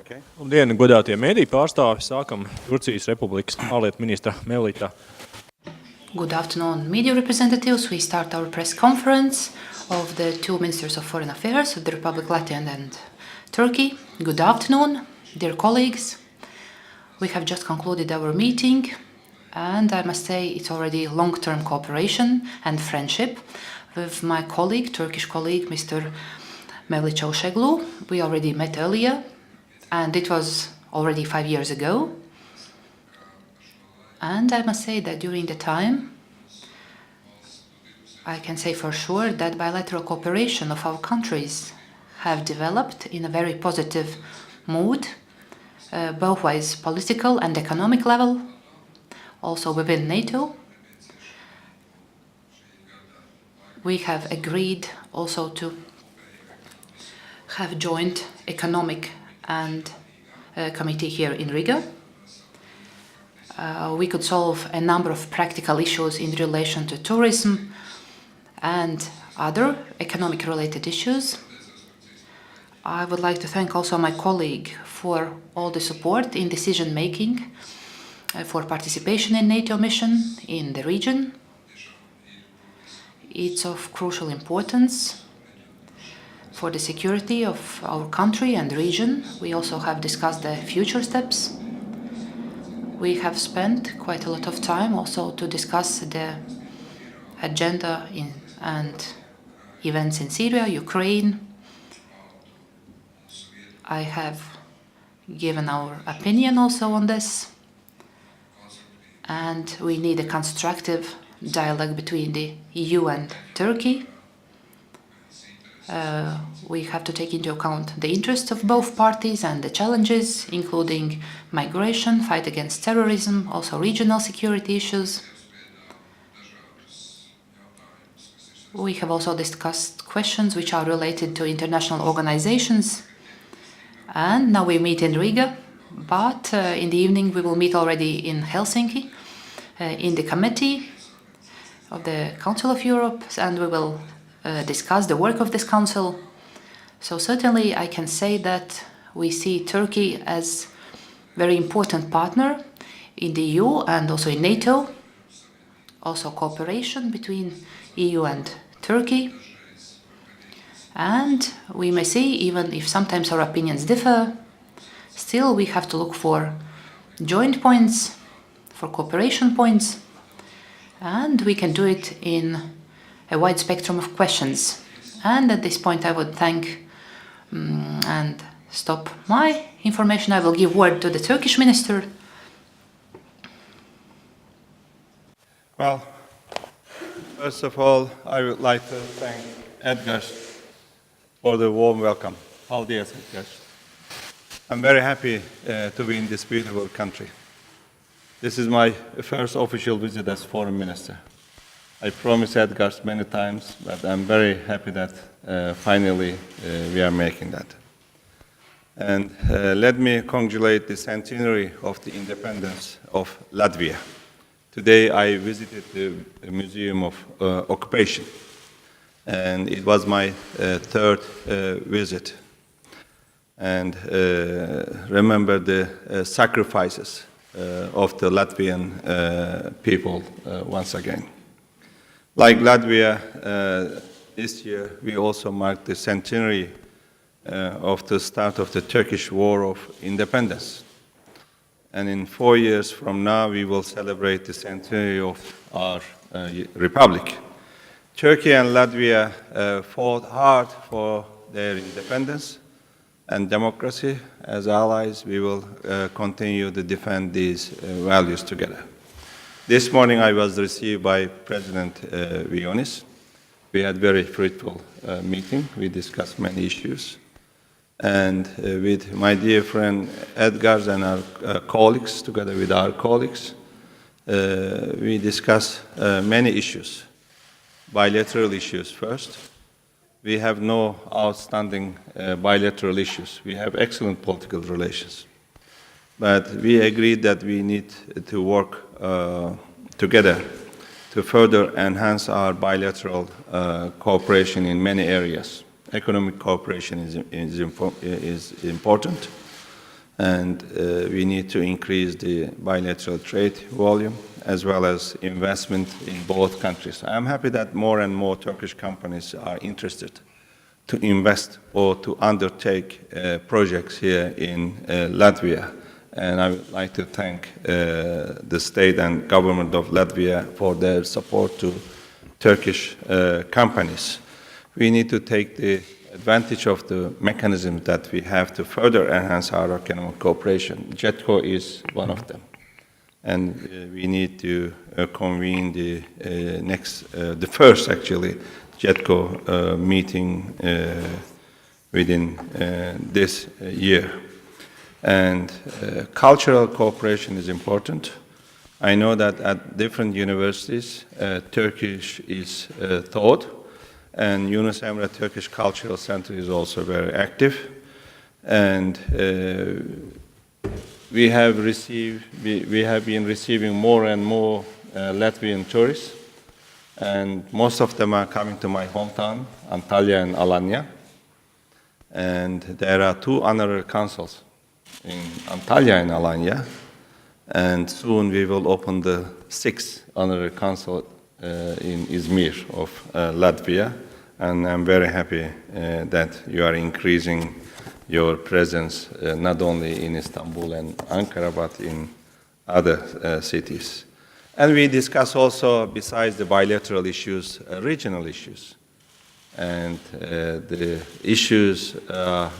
Okay. Labdien, godātie mediju pārstāvi. Sākam Turcijas Republikas ārlietu ministra Mevlüta. Good afternoon, media representatives. We start our press conference of the two ministers of foreign affairs of the Republic Latvia and Turkey. Good afternoon, dear colleagues. We have just concluded our meeting, and I must say it's already long-term cooperation and friendship with my colleague, Turkish colleague, Mr. Mevlüt Çavuşoğlu. We already met earlier, and it was already 5 years ago. And I must say that during the time, I can say for sure that bilateral cooperation of our countries have developed in a very positive mood, both ways, political and economic level, also within NATO. We have agreed also to have joint economic and committee here in Riga. We could solve a number of practical issues in relation to tourism and other economic-related issues. I would like to thank also my colleague for all the support in decision-making, for participation in NATO mission in the region. It's of crucial importance for the security of our country and region. We also have discussed the future steps. We have spent quite a lot of time also to discuss the agenda and events in Syria, Ukraine. I have given our opinion also on this, and we need a constructive dialogue between the EU and Turkey. We have to take into account the interests of both parties and the challenges, including migration, fight against terrorism, also regional security issues. We have also discussed questions which are related to international organizations. And now we meet in Riga, but in the evening we will meet already in Helsinki, in the committee of the Council of Europe, and we will discuss the work of this council. So certainly I can say that we see Turkey as a very important partner in the EU and also in NATO. Also cooperation between EU and Turkey. And we may see, even if sometimes our opinions differ, still we have to look for joint points, for cooperation points, and we can do it in a wide spectrum of questions. And at this point I would thank and stop my information. I will give word to the Turkish minister. Well, first of all, I would like to thank Edgars for the warm welcome. Paldies, Edgars. I'm very happy to be in this beautiful country. This is my first official visit as foreign minister. I promised Edgars many times, but I'm very happy that finally we are making that. And let me congratulate the centenary of the independence of Latvia. Today I visited the Museum of Occupation, and it was my third visit. And remember the sacrifices of the Latvian people once again. Like Latvia, this year we also marked the centenary of the start of the Turkish War of Independence. And in 4 years from now, we will celebrate the centenary of our republic. Turkey and Latvia fought hard for their independence and democracy. As allies, we will continue to defend these values together. This morning I was received by President Vionis. We had a very fruitful meeting. We discussed many issues. And with my dear friend Edgars and our colleagues, together with our colleagues, we discussed many issues. Bilateral issues first. We have no outstanding bilateral issues. We have excellent political relations. But we agreed that we need to work together to further enhance our bilateral cooperation in many areas. Economic cooperation is important. and we need to increase the bilateral trade volume as well as investment in both countries. I'm happy that more and more Turkish companies are interested to invest or to undertake projects here in Latvia. And I would like to thank the state and government of Latvia for their support to Turkish companies. We need to take the advantage of the mechanisms that we have to further enhance our economic cooperation. JETCO is one of them. And we need to convene the first actually JETCO meeting within this year. And cultural cooperation is important. I know that at different universities, Turkish is taught, and Yunus Emre Turkish Cultural Center is also very active. And we have been receiving more and more Latvian tourists, and most of them are coming to my hometown, Antalya and Alanya. And there are 2 honorary consuls in Antalya and Alanya, and soon we will open the 6th honorary consul in Izmir of Latvia, and I'm very happy that you are increasing your presence not only in Istanbul and Ankara, but in other cities. And we discuss also, besides the bilateral issues, regional issues. And the issues of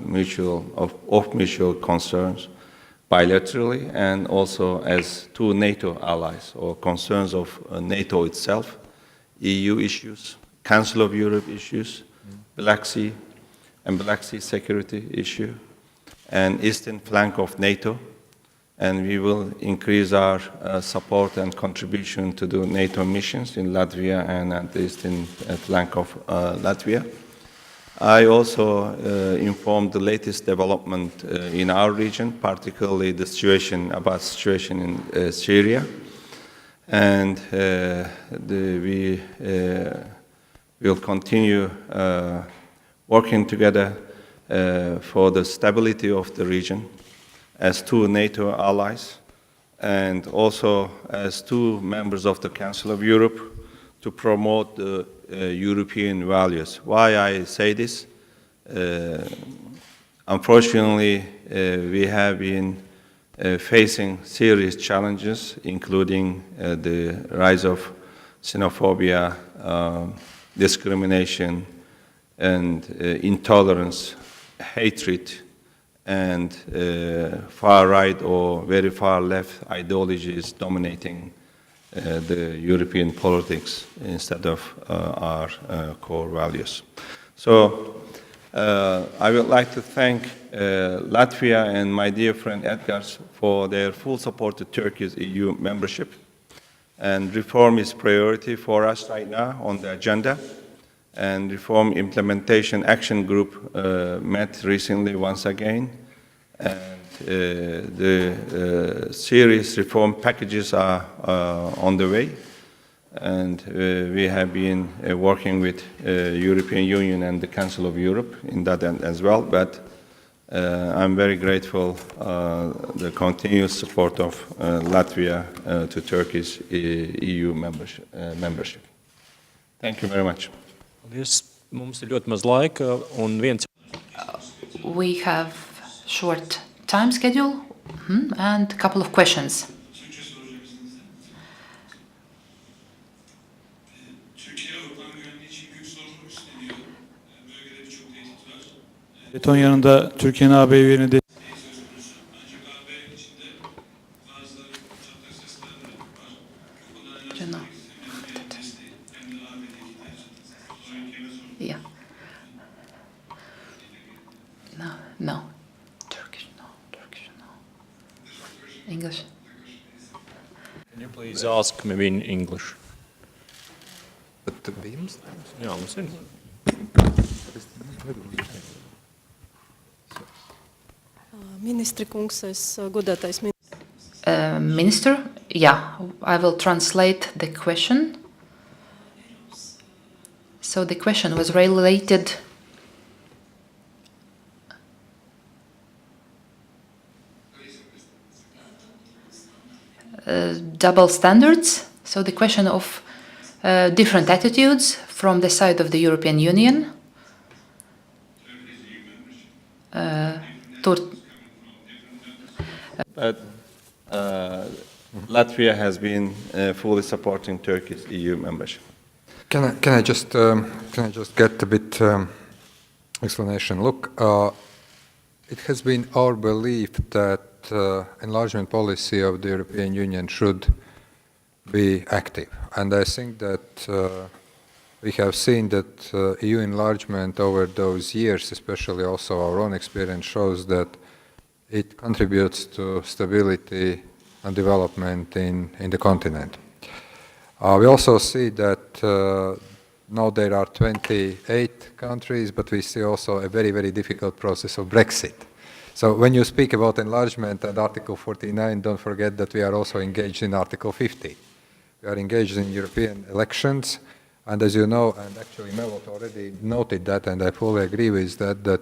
mutual concerns bilaterally and also as 2 NATO allies, or concerns of NATO itself, EU issues, Council of Europe issues, Black Sea and Black Sea security issue, and eastern flank of NATO. And we will increase our support and contribution to the NATO missions in Latvia and at the eastern flank of Latvia. I also informed the latest development in our region, particularly the situation in Syria. And we will continue working together for the stability of the region as 2 NATO allies and also as 2 members of the Council of Europe to promote the European values. Why I say this? Unfortunately, we have been facing serious challenges, including the rise of xenophobia, discrimination, and intolerance, hatred, and far-right or very far-left ideologies dominating the European politics instead of our core values. So I would like to thank Latvia and my dear friend Edgars for their full support to Turkey's EU membership. And reform is priority for us right now on the agenda. And Reform Implementation Action Group met recently once again. And the serious reform packages are on the way. And we have been working with European Union and the Council of Europe in that end as well. But I'm very grateful the continuous support of Latvia to Turkey's EU membership. Thank you very much. Paldies. Mums ir ļoti maz laika un viens. We have short time schedule and a couple of questions. Letonya'nın Türkiye'nin AB üyeliğine Yeah. No. Turkish, no. English. Can you please ask maybe in English? Bet tad bija jums? Jā, mums ir. Ministri kungs, godātais Minister, yeah, I will translate the question. So the question was related double standards, so the question of different attitudes from the side of the European Union. But Latvia has been fully supporting Turkey's EU membership. Can I just get a bit explanation? Look, it has been our belief that enlargement policy of the European Union should be active, and I think that we have seen that EU enlargement over those years, especially also our own experience, shows that it contributes to stability and development in the continent. We also see that now there are 28 countries, but we see also a very, very difficult process of Brexit. So when you speak about enlargement and Article 49, don't forget that we are also engaged in Article 50. We are engaged in European elections, and as you know, and actually Mevlüt already noted that, and I fully agree with that, that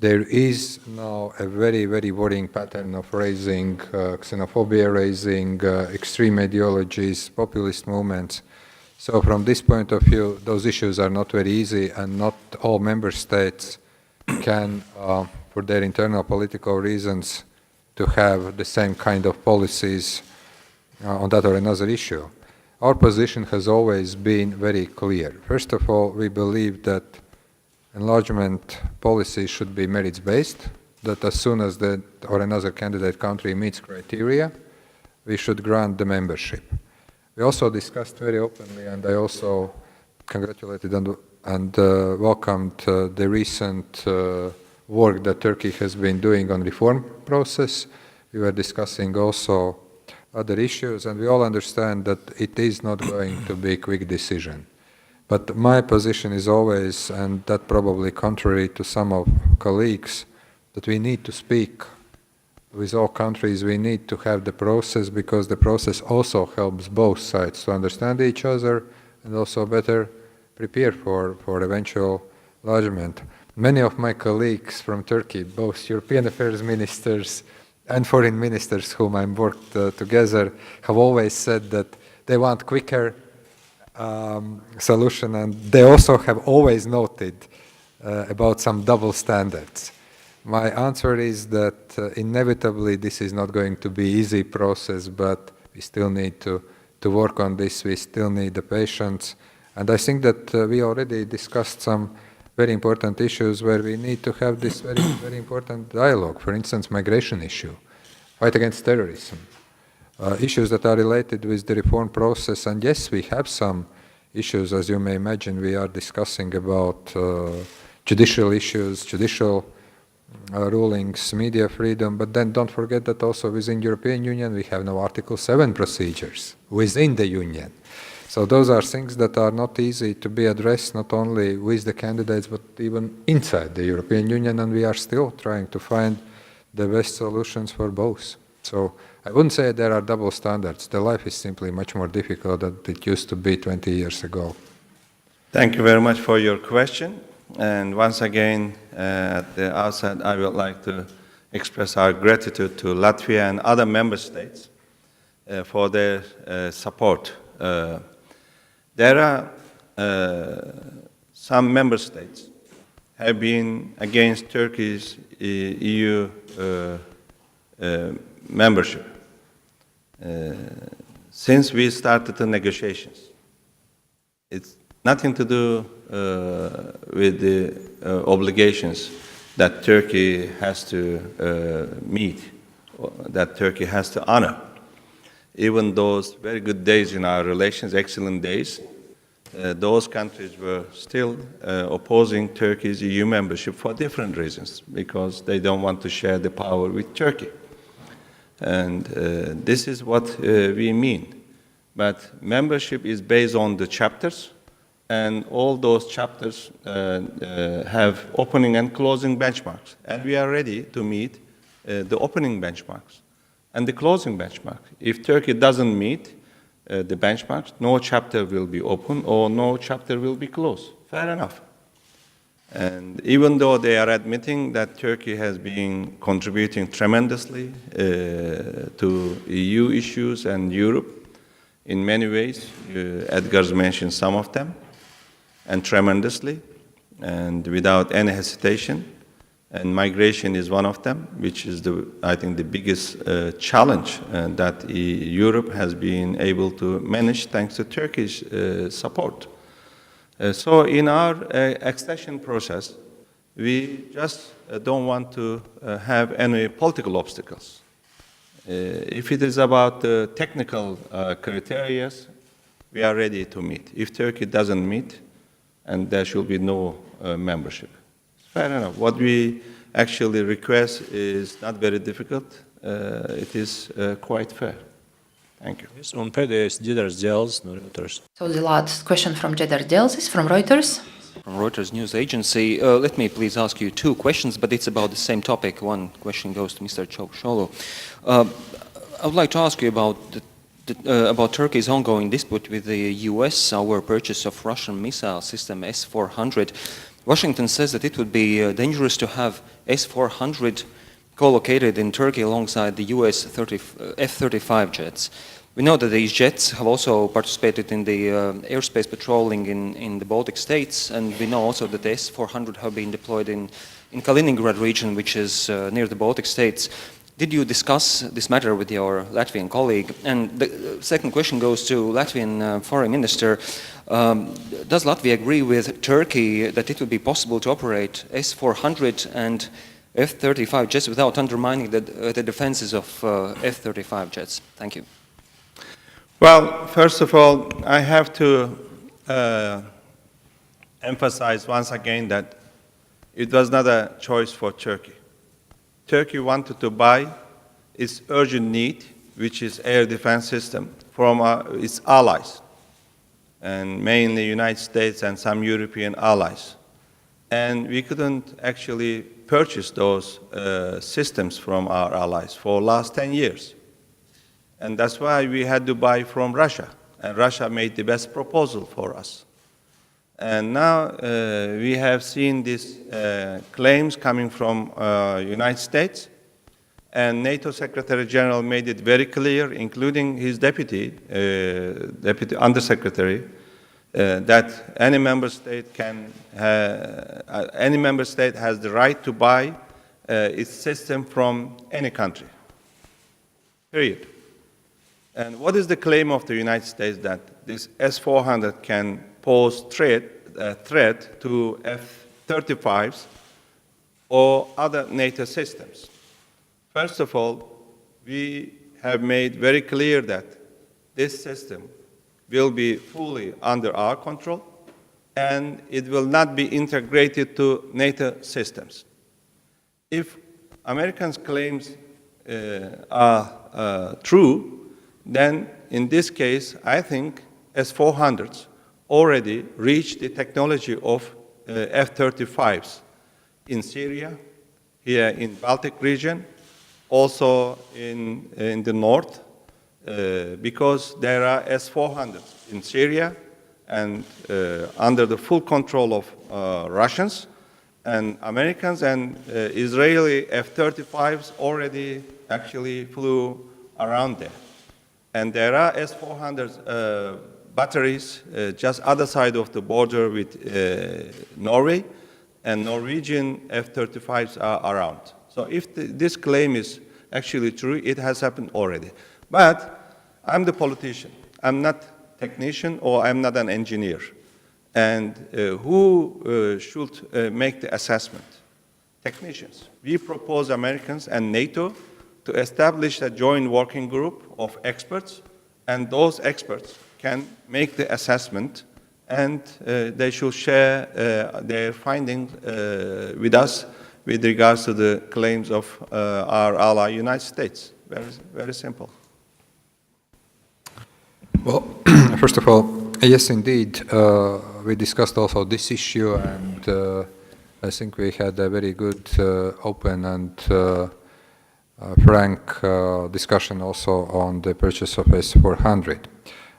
there is now a very, very worrying pattern of raising xenophobia, raising extreme ideologies, populist movements. So from this point of view, those issues are not very easy, and not all member states can, for their internal political reasons, to have the same kind of policies on that or another issue. Our position has always been very clear. First of all, we believe that enlargement policy should be merits-based, that as soon as that or another candidate country meets criteria, we should grant the membership. We also discussed very openly, and I also congratulated and welcomed the recent work that Turkey has been doing on reform process. We were discussing also other issues, and we all understand that it is not going to be a quick decision. But my position is always, and that probably contrary to some of colleagues, that we need to speak with all countries. We need to have the process, because the process also helps both sides to understand each other and also better prepare for eventual enlargement. Many of my colleagues from Turkey, both European affairs ministers and foreign ministers whom I've worked together, have always said that they want quicker solution, and they also have always noted about some double standards. My answer is that inevitably this is not going to be easy process, but we still need to work on this. We still need the patience, and I think that we already discussed some very important issues where we need to have this very, very important dialogue. For instance, migration issue, fight against terrorism, issues that are related with the reform process. And yes, we have some issues, as you may imagine. We are discussing about judicial issues, judicial rulings, media freedom, but then don't forget that also within European Union we have now Article 7 procedures within the Union. So those are things that are not easy to be addressed, not only with the candidates, but even inside the European Union, and we are still trying to find the best solutions for both. So I wouldn't say there are double standards. The life is simply much more difficult than it used to be 20 years ago. Thank you very much for your question. And once again, at the outset, I would like to express our gratitude to Latvia and other member states for their support. There are some member states have been against Turkey's EU membership since we started the negotiations. It's nothing to do with the obligations that Turkey has to meet, that Turkey has to honor. Even those very good days in our relations, excellent days, those countries were still opposing Turkey's EU membership for different reasons, because they don't want to share the power with Turkey. And this is what we mean. But membership is based on the chapters, and all those chapters have opening and closing benchmarks. And we are ready to meet the opening benchmarks and the closing benchmark. If Turkey doesn't meet the benchmarks, no chapter will be open or no chapter will be closed. Fair enough. And even though they are admitting that Turkey has been contributing tremendously to EU issues and Europe, in many ways. Edgars mentioned some of them, and tremendously, and without any hesitation. And migration is one of them, which is, I think, the biggest challenge that Europe has been able to manage thanks to Turkish support. So in our accession process, we just don't want to have any political obstacles. If it is about the technical criteria, we are ready to meet. If Turkey doesn't meet, and there should be no membership. Fair enough. What we actually request is not very difficult. It is quite fair. Thank you. Un pēdējais Edgars Džēls no Reuters. So the last question from Edgars Džēls from Reuters. From Reuters news agency. Let me please ask you two questions, but it's about the same topic. One question goes to Mr. Çavuşoğlu. I would like to ask you about Turkey's ongoing dispute with the US, our purchase of Russian missile system S-400. Washington says that it would be dangerous to have S-400 co-located in Turkey alongside the US F-35 jets. We know that these jets have also participated in the airspace patrolling in the Baltic states, and we know also that the S-400 have been deployed in Kaliningrad region, which is near the Baltic states. Did you discuss this matter with your Latvian colleague? And the second question goes to Latvian Foreign Minister. Does Latvia agree with Turkey that it would be possible to operate S-400 and F-35 jets without undermining the defenses of F-35 jets? Thank you. Well, first of all, I have to emphasize once again that it was not a choice for Turkey. Turkey wanted to buy its urgent need, which is air defense system, from its allies, and mainly United States and some European allies. And we couldn't actually purchase those systems from our allies for the last 10 years. And that's why we had to buy from Russia. And Russia made the best proposal for us. And now we have seen these claims coming from United States. And NATO Secretary General made it very clear, including his deputy undersecretary, that any member state has the right to buy its system from any country. Period. And what is the claim of the United States? That this S-400 can pose threat to F-35s or other NATO systems. First of all, we have made very clear that this system will be fully under our control and it will not be integrated to NATO systems. If Americans' claims are true, then in this case, I think S-400s already reached the technology of F-35s in Syria, here in Baltic region, also in the north, because there are S-400s in Syria and under the full control of Russians, and Americans and Israeli F-35s already actually flew around there. And there are S-400 batteries just other side of the border with Norway, and Norwegian F-35s are around. So if this claim is actually true, it has happened already. But I'm the politician. I'm not a technician or I'm not an engineer. And who should make the assessment? Technicians. We propose Americans and NATO to establish a joint working group of experts, and those experts can make the assessment, and they should share their findings with us with regards to the claims of our ally, United States. Very, very simple. Well, first of all, yes, indeed, we discussed also this issue, and I think we had a very good, open and frank discussion also on the purchase of S-400.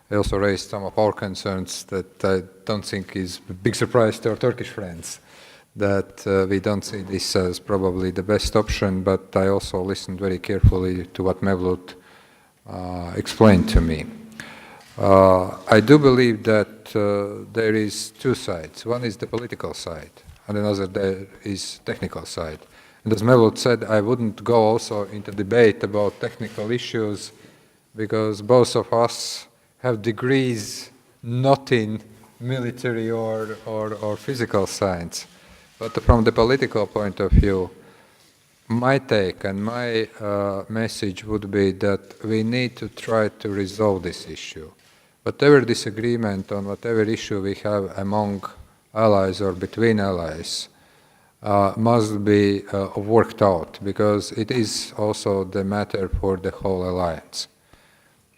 I also raised some of our concerns that I don't think is a big surprise to our Turkish friends, that we don't see this as probably the best option, but I also listened very carefully to what Mevlüt explained to me. I do believe that there is two sides. One is the political side, and another there is technical side. And as Mevlüt said, I wouldn't go also into debate about technical issues because both of us have degrees not in military or physical science. But from the political point of view, my take and my message would be that we need to try to resolve this issue. Whatever disagreement on whatever issue we have among allies or between allies must be worked out, because it is also the matter for the whole alliance.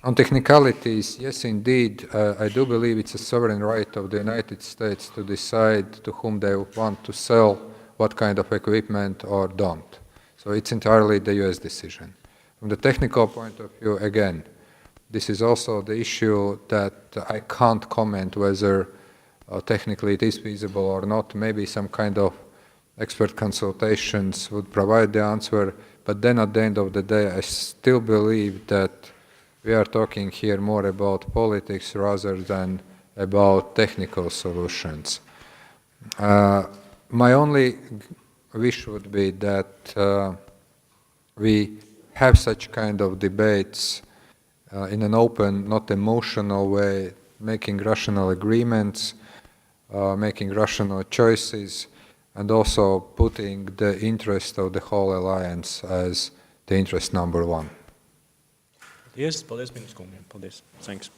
On technicalities, yes, indeed, I do believe it's a sovereign right of the United States to decide to whom they want to sell what kind of equipment or don't. So it's entirely the US decision. From the technical point of view, again, this is also the issue that I can't comment whether technically it is feasible or not. Maybe some kind of expert consultations would provide the answer, but then at the end of the day, I still believe that we are talking here more about politics rather than about technical solutions. My only wish would be that we have such kind of debates in an open, not emotional way, making rational agreements, making rational choices, and also putting the interest of the whole alliance as the interest number one. Paldies, paldies, ministrs kungiem. Paldies. Thanks.